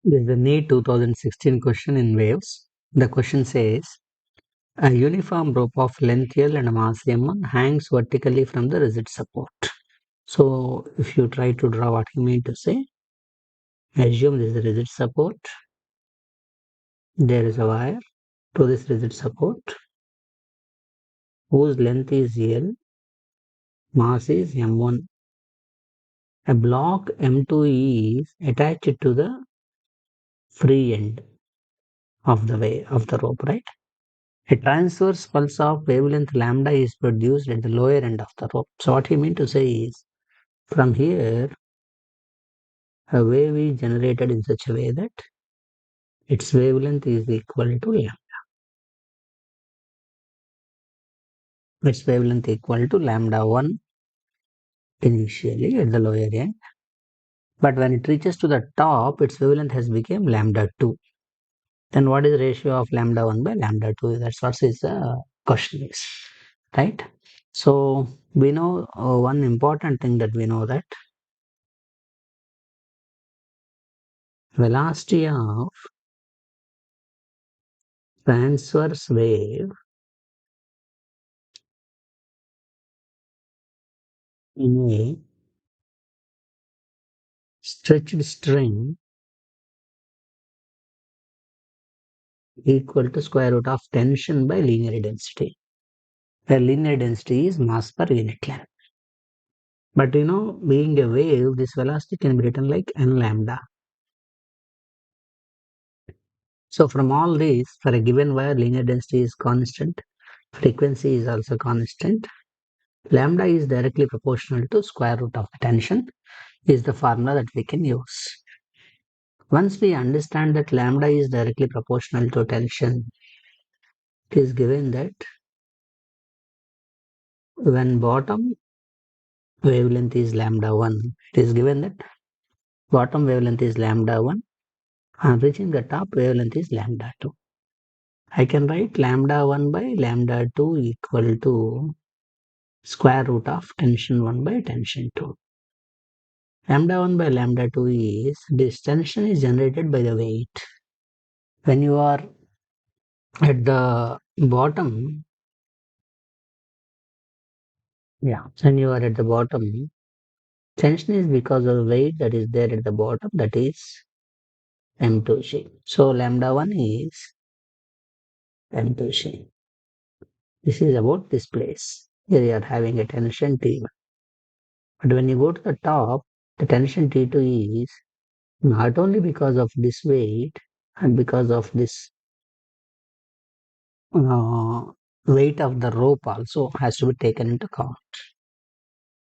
This is the NEET 2016 question in waves. The question says, a uniform rope of length L and mass M1 hangs vertically from the rigid support. So if you try to draw what you mean to say, assume this is the rigid support. There is a wire to this rigid support whose length is L, mass is M1. A block M2 is attached to the free end of the rope, right? A transverse pulse of wavelength lambda is produced at the lower end of the rope. So what he mean to say is, from here, a wave is generated in such a way that its wavelength is equal to lambda. Its wavelength equal to lambda 1 initially at the lower end. But when it reaches to the top, its wavelength has become lambda 2. Then what is the ratio of lambda 1 by lambda 2? That's what is question is, right? So we know one important thing that we know that velocity of transverse wave in a stretched string equal to square root of tension by linear density, where linear density is mass per unit length. But being a wave, this velocity can be written like n lambda. So from all these, for a given wire, linear density is constant, frequency is also constant, lambda is directly proportional to square root of the tension is the formula that we can use. Once we understand that lambda is directly proportional to tension, it is given that when bottom wavelength is lambda 1, it is given that bottom wavelength is lambda 1 and reaching the top wavelength is lambda 2. I can write lambda 1 by lambda 2 equal to square root of tension 1 by tension 2. Lambda 1 by lambda 2 is this tension is generated by the weight. When you are at the bottom, when you are at the bottom, tension is because of the weight that is there at the bottom, that is M2G. So lambda 1 is M2G. This is about this place. Here you are having a tension T1. But when you go to the top, the tension T2 is not only because of this weight and because of this weight of the rope also has to be taken into account.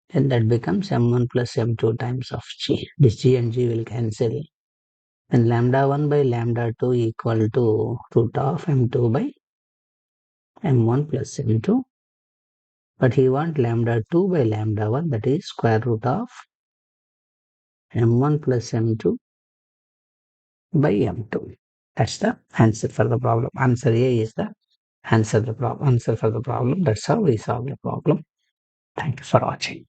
Then that becomes M1 plus M2 times of G. This G and G will cancel. And lambda 1 by lambda 2 equal to root of M2 by M1 plus M2. But he wants lambda 2 by lambda 1, that is square root of M1 plus M2 by M2. That's the answer for the problem. Answer A is the answer for the problem. That's how we solve the problem. Thank you for watching.